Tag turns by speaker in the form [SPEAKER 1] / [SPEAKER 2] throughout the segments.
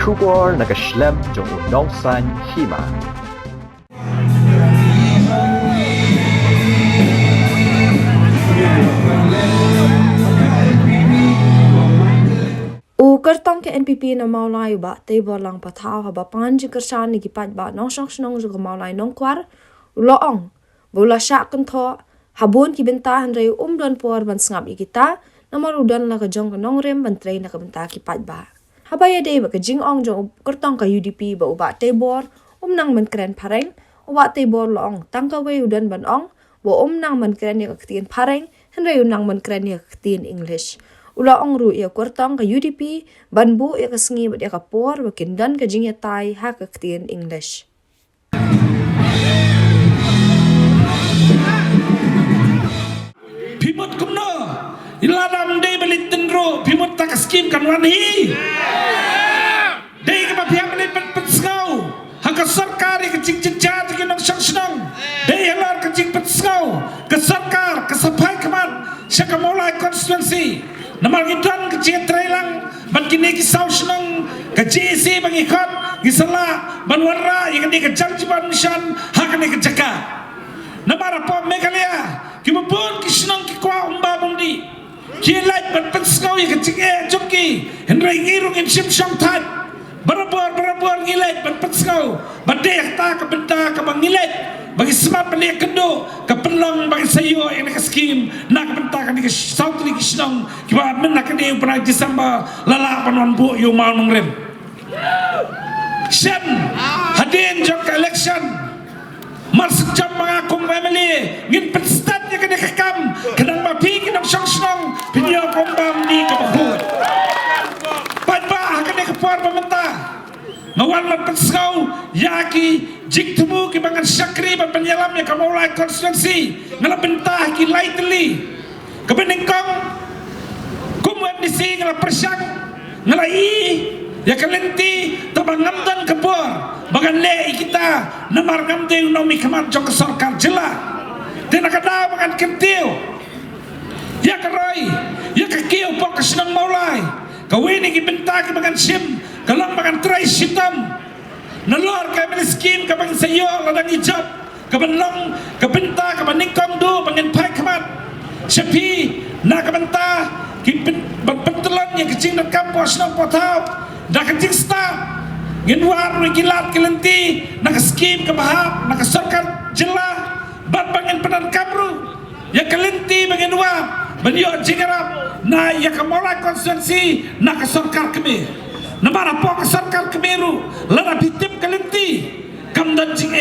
[SPEAKER 1] Kubor nakaslem jong unongsan hima.
[SPEAKER 2] Kertong ke NPP na maulay ba table lang patao haba panganji kersan ni gipat ba nong song snong juga maulay nong kwar uloong bula syak kento habun ki bentahan rei dan por ban sngap ikita na marudan la ka jong nong rem ban train na ka benta kipat ba haba ya dei ba ka jing ong jong kertong ka UDP ba uba table nang man kren pareng uba table loong tangka we udan ban ong bo nang man kren ya ka tin pareng henrei nang man kren ya ka tin English ula ong ru ia kurtang ka UDP banbu ia ka sengi bat ia ka por bakin dan ka jingya tai ha ka ktien English.
[SPEAKER 3] Pimot kumno iladam day balit tenro pimot tak skim kan wanhi day ka papiang balit petsngau haka sarkar ka cing chat ka nang sang snang day halar ka cing petsngau ka sarkar ka sapai kaman syaka mulai konstituensi Namar gitan kecil trailang ban kini kisau senang ke JC bagi ikut gisala ban warra yang di kejang ciban mishan hak ni kejaka namar apa Meghalaya kibupun kisnang kikwa umba bundi kilai ban pensau yang kecing joki henry ngirung insim syam tat berabur ngilai ban pensau ban deh ta ke benda ke bangilai bagi semat beli kendo kepenlang bagi sayo yang nak skim nak bentakan di South League Kisnong kiba men nak ni pernah Desember lala panon bu yo mau ngrem sen hadin jok election mas jam mengakum family ngin penstat nya kena kekam kenang mapi kenang song pinyo kombam ni ke bahut padba kena kepor pemerintah ngawal man pensau yaki jik temu ki bangan syakri ban penyelam yang kamu mulai konstituensi ngala bentah ki lightly kebeningkong kumwet disi ngala persyang ngala ya kalenti tabang ngamdan kebor bagan le kita namar ngamde nomi kaman jong sarkar jela dan akada bagan kentiu ya karai ya kakiu pok kesenang maulai kawini ki bentah ki bagan sim kalang bagan trai sitam nalor ka miskin ka bang sayo ladang ijab ka banlong ka benta ka baningkong do bangin pai kamat sepi na ka benta ki bentelan yang kecing dan kampus nang potau da kecing sta ngin war gilat kelenti na ka skim ka bahap na ka sarkar jela ban bangin pedan kamru ya kelenti bangin wa banyo jingarap na ya ka mulai konstituensi na ka sarkar kemi namara po ka sarkar kemeru lara bitip kalenti kam dan jing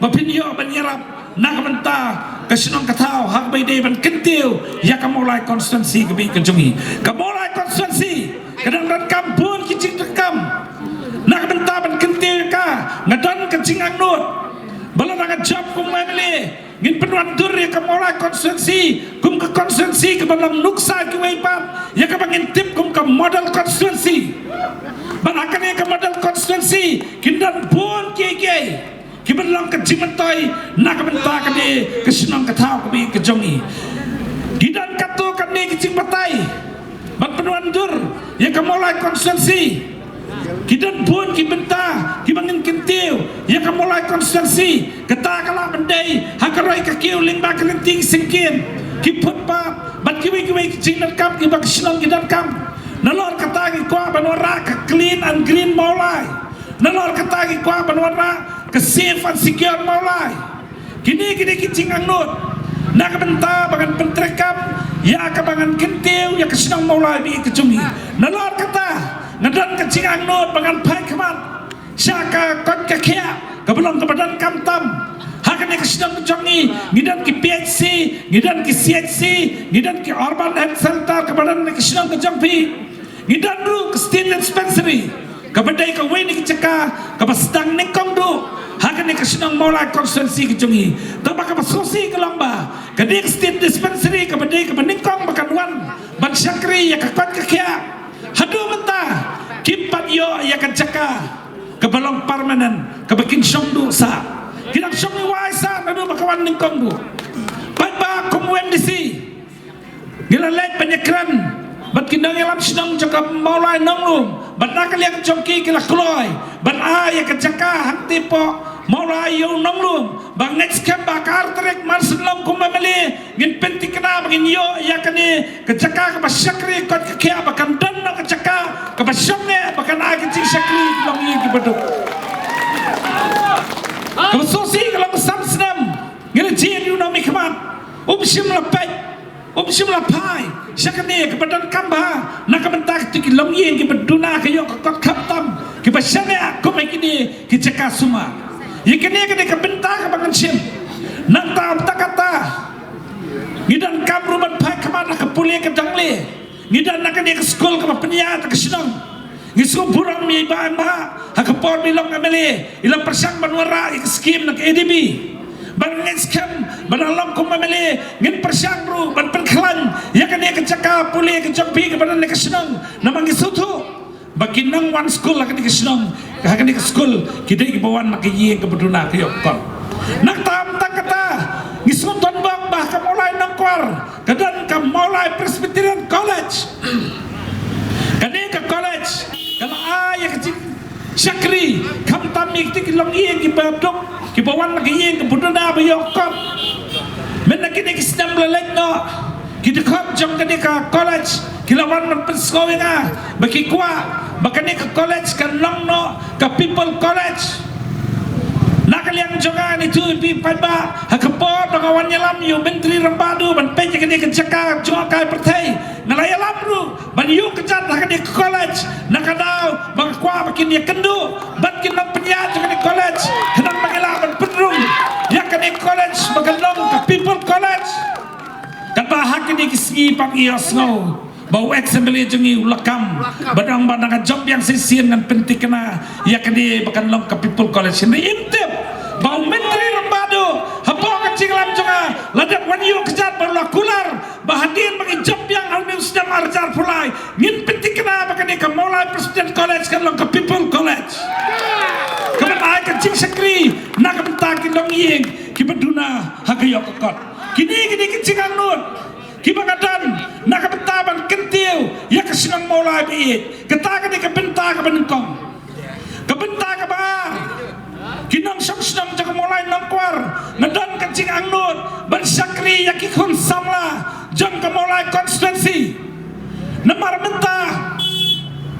[SPEAKER 3] bapinyo banyarap nakamenta kasinong katao hak bay day ban kentil ya kamulai konstituensi kami kejungi kamulai konstituensi kadang dan kampun kicing rekam nakamenta ban kentil ka ngadan kecing angnut bala ngajab kum memele ngin penuan dur ya kamulai konstituensi kum ke konstituensi ke balang nuksa ki waipat ya ka bangintip kum ke model konstituensi banakan yang ke model konstituensi kindan pun keke kibelang ke jimentai nak bentak kene kesenang ketau kami kejongi kidan katu kene kecing patai ban penuan dur yang ke mulai konstituensi kidan pun kibenta kibangin kintiu yang ke mulai konstituensi kata kala bendai hakarai kakiu lingba kelenting singkin kiput pa ban kiwi kecing dan kam kibang kesenang kidan kam nalor katagi kwa banwara ke clean and green maulai nalor katagi kwa banwara ke safe and secure maulai kini kicing angnut nak benta bagan pentrekam ya ke bagan kentiu ya kesenang maulai bi kecungi nalor kata ngadan kicing angnut bagan pai keman syaka kot kekia kebelum kebadan kamtam hakan yang kesenang kecongi ngidan ki PHC ngidan ki CHC ngidan ki urban health center kebadan kesenang kejangpi ngidan ru ke state dispensary kabadai ka weni keceka kabasdang ningkong do hakan ni kesenang maulai konstituensi kejungi tabak kabasosi ke lamba kadik state dispensary kabadai ka ningkong bakanwan ban syakri ya kakot kekia hadu mentah kipat yo ya keceka kebalong permanen kabakin syong do sa kinang syong waisa nadu bakawan ningkong do padba kumwen disi gilalek penyekran bat kinang ilam senang cakap maulai nang lu ban nakaliang jongki kila kloy ban ay ka jaka hang tipo Maulai yung nonglum bang next camp bakar trek marsenlong kumamali ngin penti kena bangin yo ya kani kejaka ka basyakri kot ka kya bakan dan na kejaka ka basyamne bakan ay kecing syakri long yi kibaduk ka sosi kalau samsnam ngin jin yu nami khamat upsim la pai syakani ka badan kamba na ka bentak tik long yi kibaduna ka yo ka kot khaptam ki basyane ko mai kini kejaka suma Ikini kini kebentang kebangan sim, nantau kata, ngidan kamru ban pai kemana ke pulia ke dangli, ngidan nak dia ke sekolah ke penyiar ke senang, ngisuk burang mi bahan bah, hakapor mi long ameli, ilang persang banwara ik skim nak ADB, ban ngiskem ban alam kum ameli, ngin persang ru ban perkelan, ya kan dia ke cakap pulia ke jampi ke badan ke senang, namang isutu. Bagi nang one school akan dikesenang, akan dikeskul, kita ibawan nak ye ke berduna ke yokon. Nak tam tak kata, ngisut tonbak bah kamulai nangkwar, kadan kamulai Presbyterian College, kani ke college, kalau ayah kecil syakri, kam tam ikti kilong ye ke berduk, ibawan nak ye ke berduna ke yokon. Menak kita kesenang belak no, kita kau jom kani ke college. Kilawan berpersawinga bagi kuat bakani ke college kan long no ke people college nak liang juga ni tu pi paiba hakapor bagawan nyalam yu menteri rembadu ban peje kini ke jaka jo kai pertai ngalaya lamru ban yu kejat kini ke college nak adau bang kuat bakini kendu ban kini penyat kini college hendak mangela ban pedrung ya kini college bagalong ke people college kan bahak kini kisgi pang ios no bau eksembeli jengi ulakam badang badang job yang sisian dengan penting kena ya kini bahkan long ke people college ini intip bau menteri rembadu apa kecil lam juga ladap wanyu kejat berlakular bahagian bagi job yang almi sudah marjar pulai ngin penting kena bahkan ke mulai Presbyterian College kan long ke people college kemudian ay kecil sekri nak kebentak long ying kibaduna hagayok kot kini kecil anut Kibagadan nak bentaban kentil ya kesenang mulai biit ketaka di kebentak kebenengkong kebentak kebar kinang senang jaga mulai nangkwar ngedan kencing angnut ban syakri ya kikun samla jam ke mulai konstituensi nemar mentah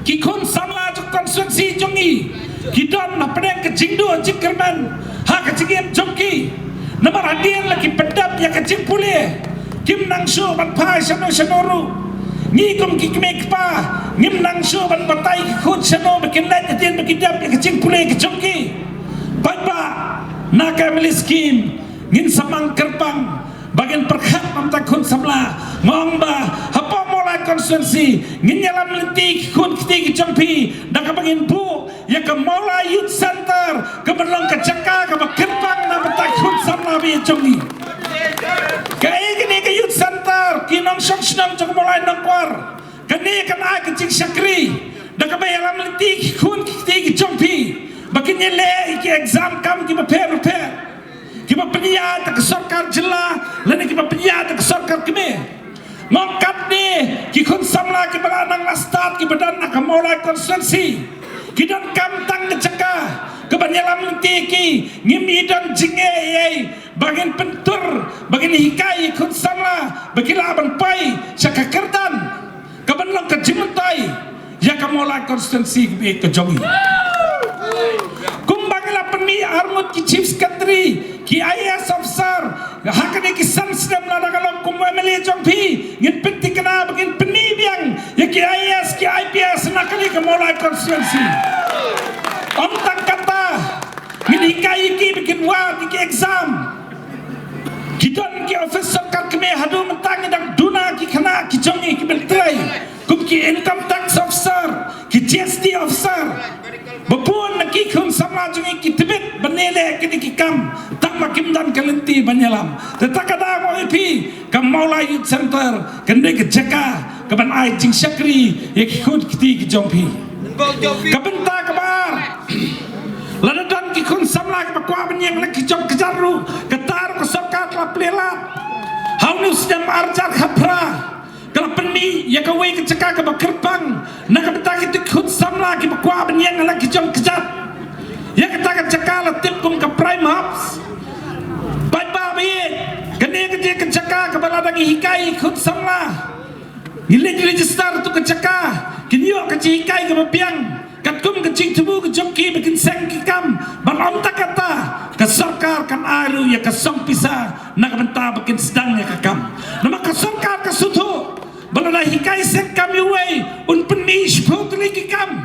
[SPEAKER 3] kikun samla jok konstituensi jongi kidon na pedeng kecing dua jikkerman ha kecingin jongki nemar hadian lagi pedap ya kecing pulih Kim nang su ban pai sano sanoru ni kum ki mek pa ngim nang su ban batai khut sano bikin lat tien bikin dap kecing pule kecongki baba naka meliskim ngin samang kerpang bagian perkhat mamtakun samla ngomba apa mulai konstituensi ngin nyalam lentik khut kiti kecongpi dak bagian bu ya ke mulai youth center ke berlong ke jaka ke kerpang na mamtakun samla bi jongi kaya kini ke youth center kinong senang jok mulai nangkwar kini kan ay kecing syakri dah kabayalam lentik kun kiti jompi bakin nyele iki exam kam ki prepare ki penyiat ke sarkar jela lani ki penyiat ke sarkar keme ngongkat ni ki kun samla ki balanang lastat ki badan nak mulai konstituensi ki dan kam tang jeka kebanyalam lentiki ngimi dan jinge bagian pentur bagian hikai kun samla bagi laban pai syakakerdan kebanlang kejimentai ya kamulai konstituensi ke jongi kumbangila peni armut ki chief secretary ki IAS officer hakane ki samsdam la dagalom kumwemeli jongpi ngin penting kena bagian peni biang ya ki IAS ki IPS nakali kamulai konstituensi Ontang kata ngin hikai ki bikin war ki exam Kidon ki officer kar keme hadu mentang dang duna ki khana ki jongi ki beltrai kum ki income tax officer ki GST officer bapun ki khum sama jongi ki tibet banele ki ki kam tak makim dan kalenti banyalam tetakada mo ipi kam maulai youth center kende ke jaka kaban ai jing syakri ya ki khud ki jompi kabenta kabar Ladadan ki kun samla ka kwa benyang lagi jom kejaru ketar ke sokat la plelat haunus dan arjar khapra Kalau peni ya kawai ke cakap ke kerpang nak betak itu khut samla ke bakwa benyang lagi jom kejat ya kita ke cakap la tip kum ke prime house bai ba bi kene ke cakap ke balada ki hikai khut samla ngilin register tu ke cakap kinyo ke hikai ke bapiang kat kum ke cing tubu ke jomki bikin seng ki kam ban om tak kata ke sarkar kan aru ya ke song pisa nak benta bikin sedang ya ke kam nama ke sarkar ke sutu balada hikai seng kami wei un penish putli ki kam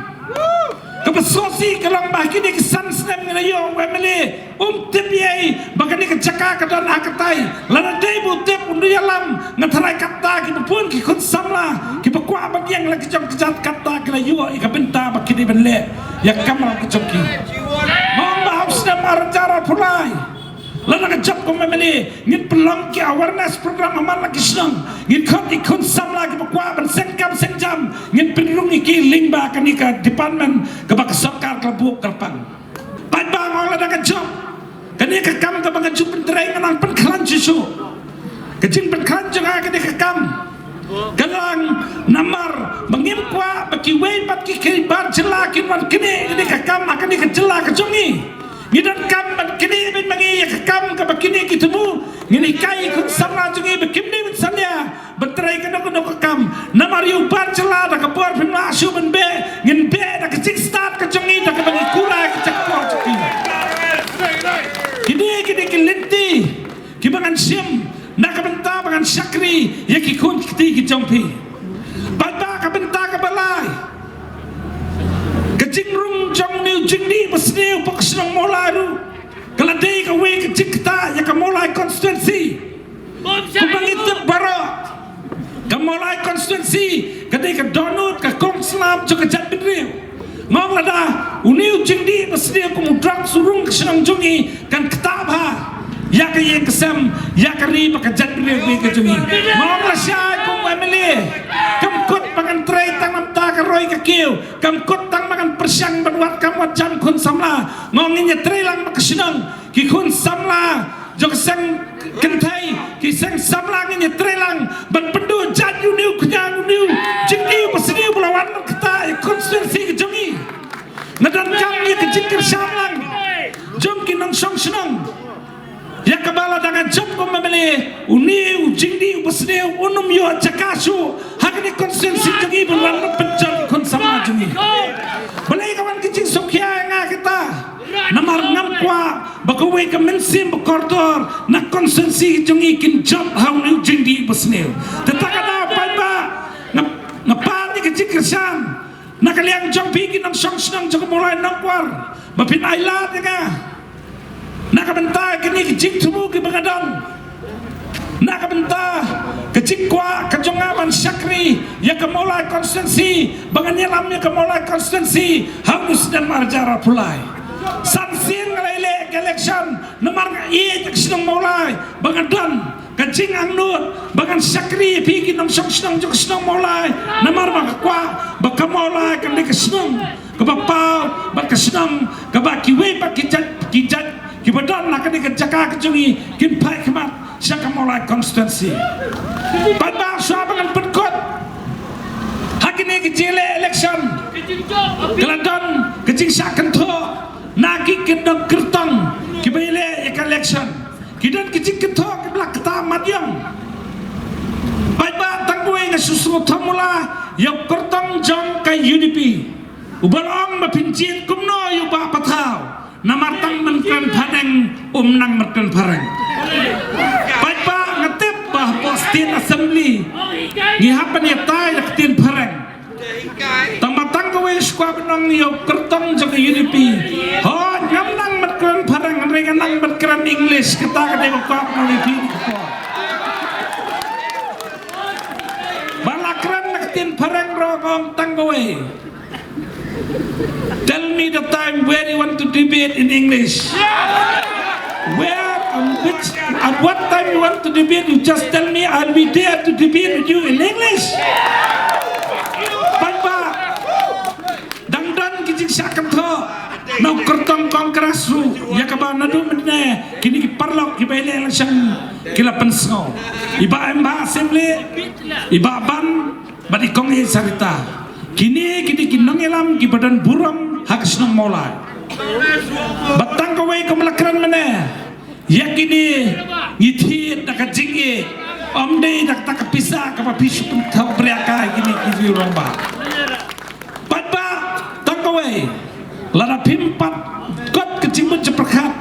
[SPEAKER 3] kebesosi kelang bah kini kesan senam ngelayo wemeli tipiai bakani ke cakak ke dan akatai lana dai bu tip undu yalam ngatarai kata ki pun ki kun samla ki bakwa bagi yang lagi jom kejat kata ngelayo ika benta bakini benle ya kamal ke joki mong bah senam arjara pulai lana ke job ko memeli ngin pelong ki awareness program amal lagi senang ngin ikut samla ki bakwa ban sengkam sengjam ngin penrung iki lingba kanika department ke bak sarkar kelbuk kerpang pai bang ong lada ke job kanika kam ke bang job pentreng nang penklan jisu kecing penklan juga kanika kam kalang namar mengim kwa baki wei pat ki bar jelakin wan kini kanika kam akan ka jela ke jongi ngidan kam ban kini bin mangi ya kam ka bakini kitemu ngini kai kun samla jungi bakimni bin salya betrai kana kana kam namar yu ban jela da ka bor bin asu ben be ngin be da ka cik start ka jungi da ka bangi kura ka cak ko ciki kini linti ki bangan sim na ka benta bangan sakri ya ki kun kiti ki jompi bata ka benta ka balai kecing rung jong niu jingdi besniu paksenang molaru keladai ka we kecing kita ya ka molai konstituensi kubang itu barot ka molai konstituensi kadai ka donut ka kongslam jo ka jat bidriu ngong lada uniu jingdi besniu kumudrak surung kesenang jongi kan ketaba ya ka ye kesem ya ka ri ka jat bidriu we ka jongi ngong la syai kum emily kam kut pangan trai tang ta ka roi ka kiu kam kut tang makan persiang berbuat kamu jam kun samla ngonginya trelang makesenang ki kun samla jok sang kentai ki sang samla nginya trelang ban pendu jaju niu kunyang niu jingdiu pasniu belawan kita konstitusi ke jongi ngadan kami ke jingkir samlang jom ki nang song senang ya kabala dengan jom ko memeli uniu jingdiu pasniu unum yo cakasu hakni konstitusi jongi belawan penjal kun samla jongi balai kawan kecing sokya nga kita namar ngamkwa bakawe ka mensim bakordor na konsensi jongi kin job how new jindi besneu tetakada paiba ngapani kecing kersan nakaliang jompi kin ang songsnang joko mulai nangkwar bapin ailat nga nakabenta kini kecing tumu ki bangadon nakabenta kecing kwa kajongaman syakri ya kemulai konstitusi banganyelam ya kemulai konstitusi harus dan marjara pulai sansin ngelele election nomor iya sedang mulai bangadon kecing angnut bangan syakri pigi nong senang juga sedang mulai nomor bakwa bakamulai kan di kesenang kebapau bakasenang kebakiwe bakijat kibadon nak di kejaka kejungi kimpai kemat siapa mulai konstitusi pada sahabat berkut hakini kecile election keladon kecing sakan to nagi kendong kertong kibele election kidan kecing keto kebelak ketamat yang baik tangguh yang susu tamula yang kertong jong kai UDP ubalong mapincit kumno yuba patau namartang menkan padang nang menkan parang baik ngetip bah postin assembly ngihapan ya tay naktin parang tamatang kawe skwa benang yo kertong jaga UDP ho ngamnang menkan parang mereka nang menkan English kita ka demo kwa UDP balakran naktin parang rogong tanggawe. Tell me the time where you want to debate in English. Where and which at what time you want to debate? You just tell me. I'll be there to debate with you in English. Papa, dangdan kijik sakam tho. Nau kertong kongkrasu. Ya kabar nadu mendine. Kini ki parlok ki bele election kila pensno iba emba assembly iba ban badi kong sarita kini kinong elam ki badan buram hak senong maulai batang kawai kemelakaran mana yakini ngithit nak jingi omde nak tak pisah ka pisu pentau beriakai kini kiri romba padba tangkawai lara pimpat kot kecimut ceperkat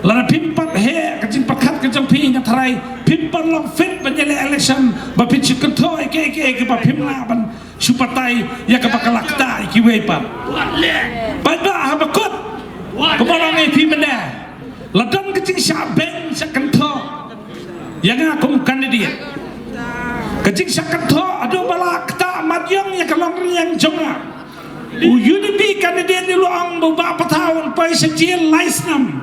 [SPEAKER 3] lara pimpat he kecim perkat kecim pi ngatrai pimpat long fit banjele election ba pichu kentoi ke ba pimla ban supatai ya ka bakalakta ki wepa padba habakut kebarang pi mena ladan kecing syabeng sakento yang aku kandidat kecing sakento adu bala kta madyang ya kalong riang jonga UDP kandidat ni luang beberapa tahun pai sejil laisnam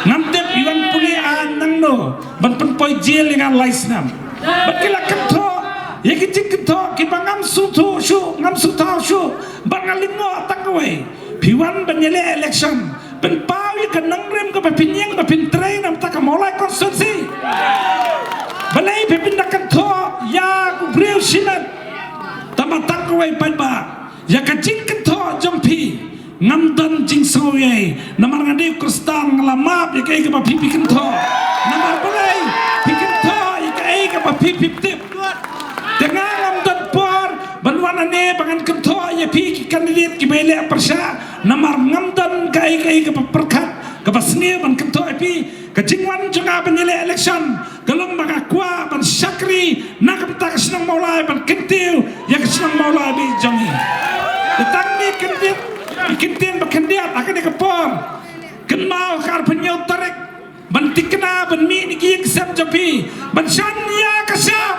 [SPEAKER 3] ngantep iwan pulian nang no ban penpoi jil dengan laisnam bakila kento ya kecing kento kibangam sutu syu ngam sutau syu bangalingo takwe piwan banyele election penpau ya kenang rem ke pinyang ke pintrain nam tak mulai konstitusi balai pepindakan to ya ku breu sinat tamatang kawai padba ya kacing to jompi ngamdan jing soye namar ngade kristal ngelamap ya kai ke pipi kento namar balai pikin to ya kai ke pipi tip dengan ngamdan por banwana ne bangan kento ya pi kandidat ki bele persya namar ngamdan kai ke perkat ke basne ban kento pi kecingwan juga penyele election gelem bagakwa ban syakri nak betak senang maulai ban kentiu ya senang maulai bi jongi datang ni kendiat ikintin bakendiat akan dikepor kenal kar penyau tarik ban tikna ban mi ni ki kesam japi ban syanya kesam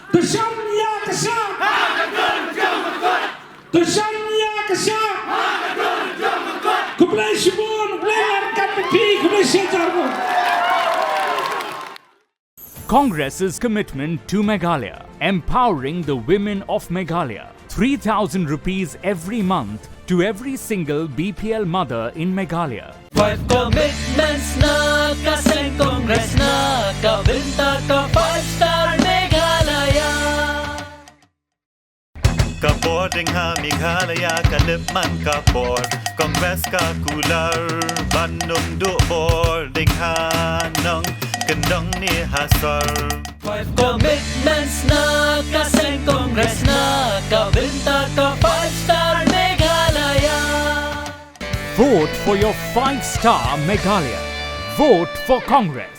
[SPEAKER 3] Tushanya kesam Tushanya kesam kublai shibun kublai kan pi kublai sejarbu
[SPEAKER 4] Congress's commitment to Meghalaya, empowering the women of Meghalaya. 3,000 rupees every month to every single BPL mother in Meghalaya.
[SPEAKER 5] 5 commitments na kaseng Congress na kabinta ka 5-star Meghalaya.
[SPEAKER 6] Kapor ding ha Meghalaya kalip man kapor Congress ka kular Bandung du bor ding ha nong kendong ni hasar
[SPEAKER 5] 5 commitments na kaseng Congress na kabinta ka 5-star Meghalaya.
[SPEAKER 4] Vote for your 5-star Meghalaya. Vote for Congress.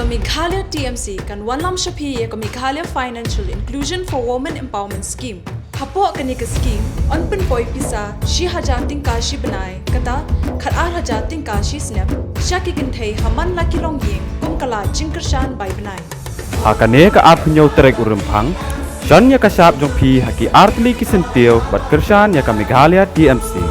[SPEAKER 7] Meghalaya TMC kan Wanlam Shapi ka Meghalaya Financial Inclusion for Women Empowerment Scheme. Hapo kani ka scheme on pen poi pisa shi hajating kashi banai kata khat hajating kashi snap shaki kinthei haman la kilong ying kum kala jingkershan bai banai.
[SPEAKER 1] Hakane ka art penyau terek urempang Shan ya kasap jong pi haki artli kisentil bat kershan ya ka Meghalaya TMC